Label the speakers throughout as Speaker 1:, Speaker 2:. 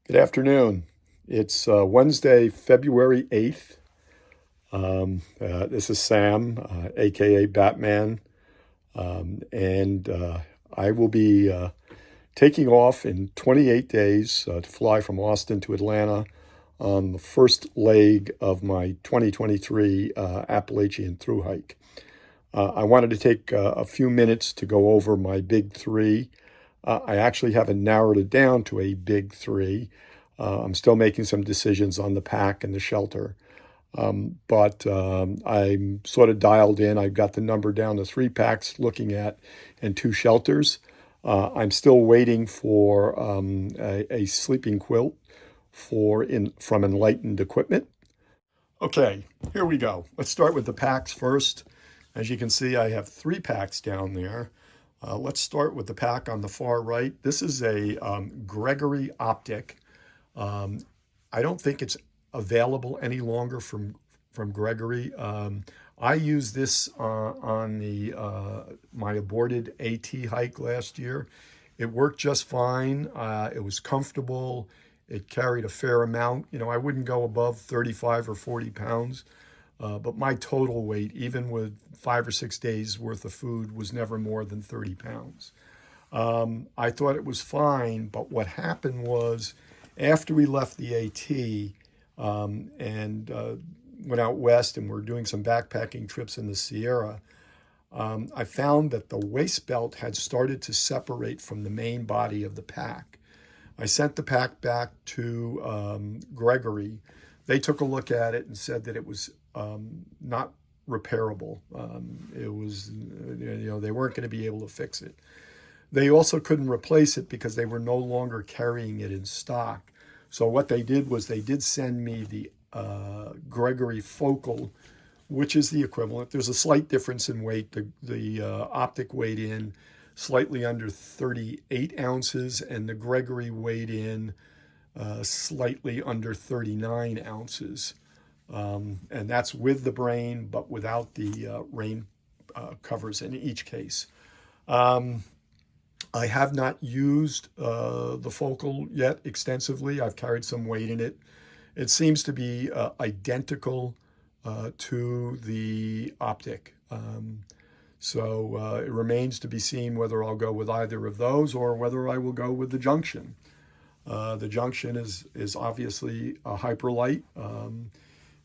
Speaker 1: Good afternoon. It's Wednesday, February 8th. This is Sam, aka Batman, and I will be taking off in 28 days to fly from Austin to Atlanta on the first leg of my 2023 Appalachian Thru-Hike. I wanted to take a few minutes to go over my big three. I actually haven't narrowed it down to a big three. I'm still making some decisions on the pack and the shelter. But I'm sort of dialed in. I've got the number down to three packs looking at and two shelters. I'm still waiting for a sleeping quilt from Enlightened Equipment. Okay, here we go. Let's start with the packs first. As you can see, I have three packs down there. Let's start with the pack on the far right. This is a Gregory Optic. I don't think it's available any longer from Gregory. I used this on the my aborted AT hike last year. It worked just fine. It was comfortable. It carried a fair amount. You know, I wouldn't go above 35 or 40 pounds. But my total weight, even with 5 or 6 days worth of food, was never more than 30 pounds. I thought it was fine, but what happened was after we left the AT and went out west and we're doing some backpacking trips in the Sierra, I found that the waist belt had started to separate from the main body of the pack. I sent the pack back to Gregory. They took a look at it and said that it was not repairable. It was, they weren't going to be able to fix it. They also couldn't replace it because they were no longer carrying it in stock. So what they did was they did send me the Gregory Focal, which is the equivalent. There's a slight difference in weight. The Optic weighed in slightly under 38 ounces, and the Gregory weighed in slightly under 39 ounces. And that's with the brain, but without the rain covers in each case. I have not used the Focal yet extensively. I've carried some weight in it. It seems to be identical to the Optic. So it remains to be seen whether I'll go with either of those or whether I will go with the Junction. The Junction is obviously a hyperlight.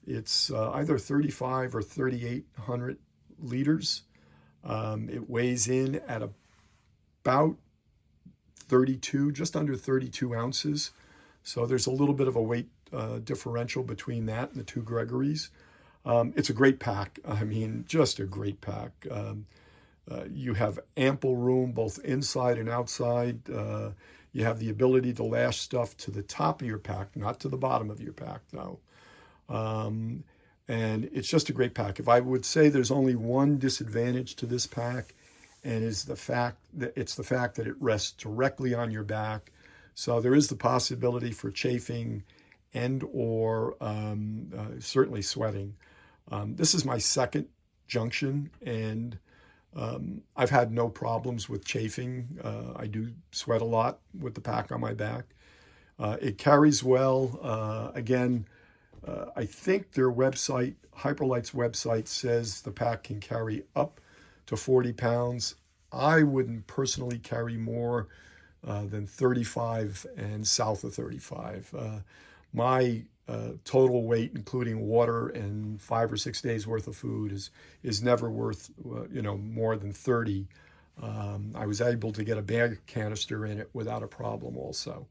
Speaker 1: It's either 35 or 3,800 liters. It weighs in at about 32, just under 32 ounces. So there's a little bit of a weight differential between that and the two Gregorys. It's a great pack. I mean, just a great pack. You have ample room both inside and outside. You have the ability to lash stuff to the top of your pack, not to the bottom of your pack, though. And it's just a great pack. If I would say there's only one disadvantage to this pack, and it's the fact that it rests directly on your back. So there is the possibility for chafing and or certainly sweating. This is my second Junction, and I've had no problems with chafing. I do sweat a lot with the pack on my back. It carries well. Again, I think their website, Hyperlight's website, says the pack can carry up to 40 pounds. I wouldn't personally carry more than 35 and south of 35. My total weight, including water and 5 or 6 days worth of food, is never worth more than 30. I was able to get a bag canister in it without a problem also.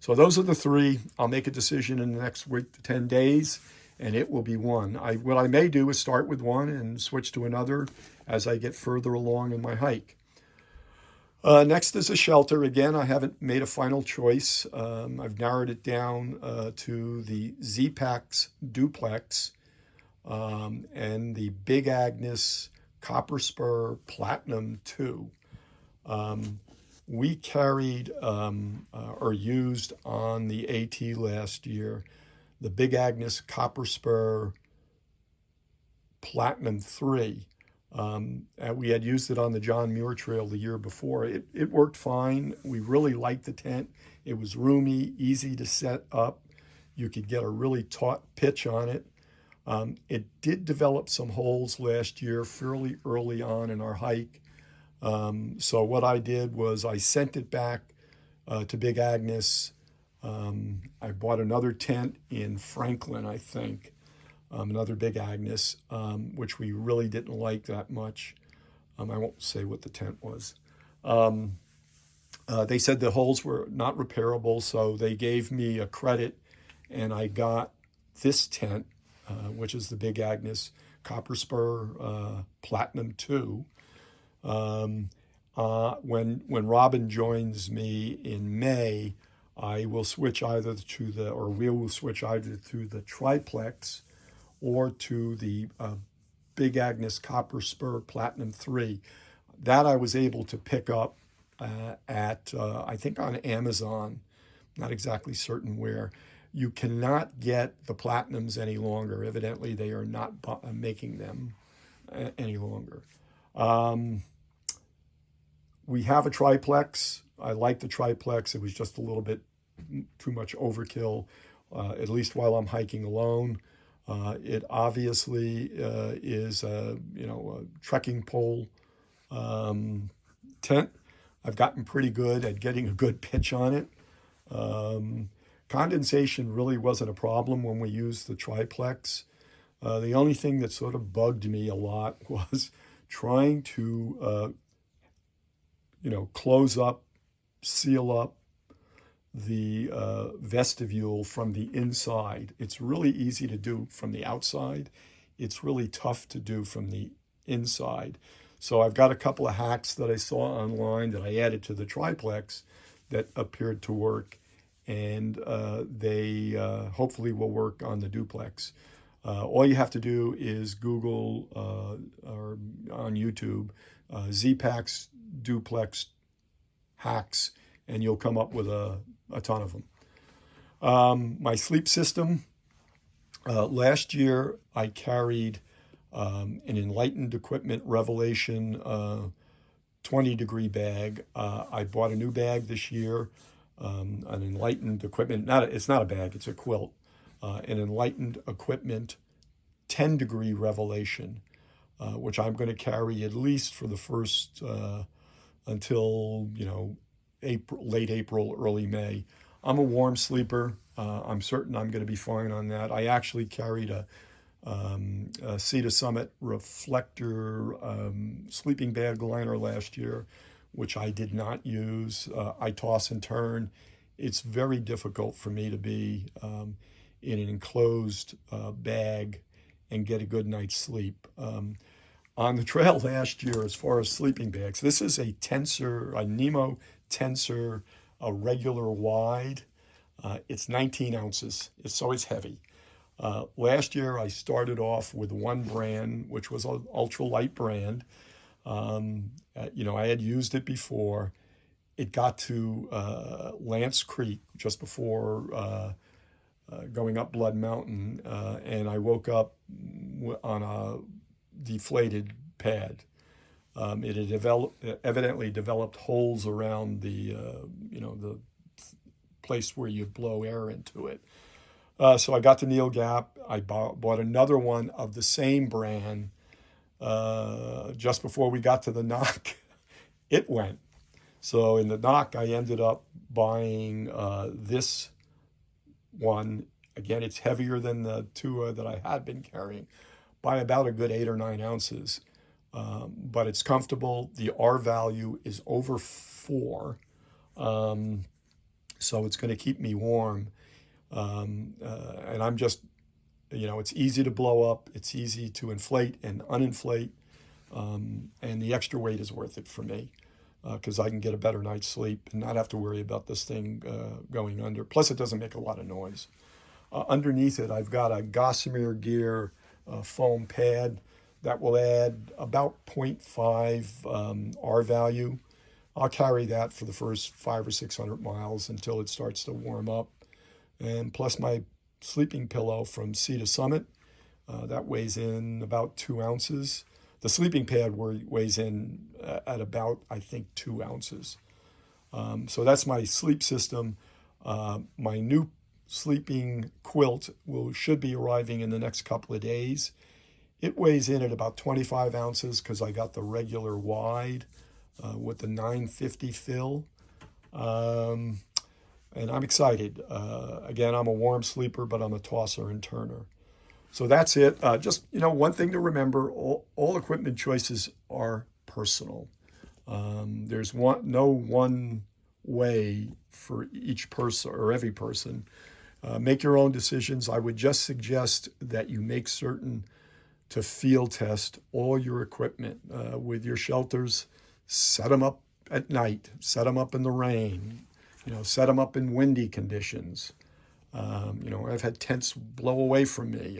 Speaker 1: So those are the three. I'll make a decision in the next week to 10 days, and it will be one. What I may do is start with one and switch to another as I get further along in my hike. Next is a shelter. Again, I haven't made a final choice. I've narrowed it down to the Z-Packs Duplex and the Big Agnes Copper Spur Platinum 2. We carried or used on the AT last year the Big Agnes Copper Spur Platinum 3. And we had used it on the John Muir Trail the year before. It worked fine. We really liked the tent. It was roomy, easy to set up. You could get a really taut pitch on it. It did develop some holes last year fairly early on in our hike. So what I did was I sent it back to Big Agnes. I bought another tent in Franklin, I think, another Big Agnes, which we really didn't like that much. I won't say what the tent was. They said the holes were not repairable, so they gave me a credit, and I got this tent, which is the Big Agnes Copper Spur Platinum 2. When Robin joins me in May, I will switch either to the, or we will switch either to the triplex or to the Big Agnes Copper Spur Platinum 3. That I was able to pick up at, I think on Amazon, not exactly certain where. You cannot get the Platinums any longer. Evidently, they are not making them any longer. We have a triplex. I like the triplex. It was just a little bit too much overkill, at least while I'm hiking alone. It obviously is a trekking pole tent. I've gotten pretty good at getting a good pitch on it. Condensation really wasn't a problem when we used the triplex. The only thing that sort of bugged me a lot was trying to close up, seal up the vestibule from the inside. It's really easy to do from the outside. It's really tough to do from the inside. So I've got a couple of hacks that I saw online that I added to the triplex that appeared to work, and they hopefully will work on the duplex. All you have to do is Google or on YouTube Z-Packs duplex hacks, and you'll come up with a ton of them. My sleep system, last year I carried an Enlightened Equipment Revelation 20-degree bag. I bought a new bag this year, an Enlightened Equipment, it's not a bag, it's a quilt, an Enlightened Equipment 10-degree Revelation, which I'm going to carry at least for the first until late April, early May. I'm a warm sleeper. I'm certain I'm going to be fine on that. I actually carried a Sea Summit reflector sleeping bag liner last year, which I did not use. I toss and turn. It's very difficult for me to be in an enclosed bag and get a good night's sleep. On the trail last year, as far as sleeping bags, this is a Tensor, a Nemo Tensor, a regular wide. It's 19 ounces, so it's heavy. Last year, I started off with one brand, which was an ultralight brand. I had used it before. It got to Lance Creek just before going up Blood Mountain, and I woke up on a deflated pad. It had evidently developed holes around the place where you blow air into it. So I got to Neil Gap. I bought another one of the same brand. Just before we got to the knock, it went. So in the knock, I ended up buying this one. Again, it's heavier than the two that I had been carrying by about a good 8 or 9 ounces. But it's comfortable. The R value is over 4. So it's going to keep me warm. And I'm just, it's easy to blow up. It's easy to inflate and uninflate. And the extra weight is worth it for me because I can get a better night's sleep and not have to worry about this thing going under. Plus, it doesn't make a lot of noise. Underneath it, I've got a Gossamer Gear foam pad that will add about 0.5 R value. I'll carry that for the first 500 or 600 miles until it starts to warm up. And plus my sleeping pillow from Sea Summit, that weighs in about 2 ounces. The sleeping pad weighs in at about, I think, 2 ounces. So that's my sleep system. My new sleeping quilt should be arriving in the next couple of days. It weighs in at about 25 ounces because I got the regular wide with the 950 fill. And I'm excited. Again, I'm a warm sleeper, but I'm a tosser and turner. So that's it. Just, one thing to remember, all equipment choices are personal. There's no one way for each person or every person. Make your own decisions. I would just suggest that you make certain to field test all your equipment with your shelters. Set them up at night, set them up in the rain, set them up in windy conditions. I've had tents blow away from me.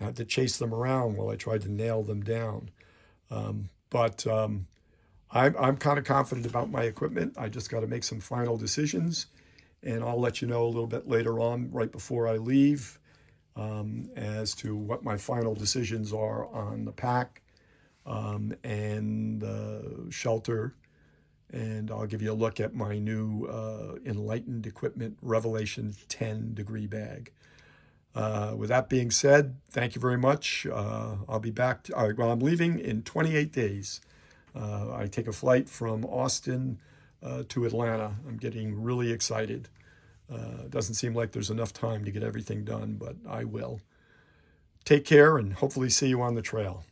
Speaker 1: I had to chase them around while I tried to nail them down. But I'm kind of confident about my equipment. I just got to make some final decisions, and I'll let you know a little bit later on, right before I leave, as to what my final decisions are on the pack and the shelter. And I'll give you a look at my new Enlightened Equipment Revelation 10 degree bag. With that being said, thank you very much. I'll be back. I'm leaving in 28 days. I take a flight from Austin to Atlanta. I'm getting really excited. Doesn't seem like there's enough time to get everything done, but I will. Take care and hopefully see you on the trail.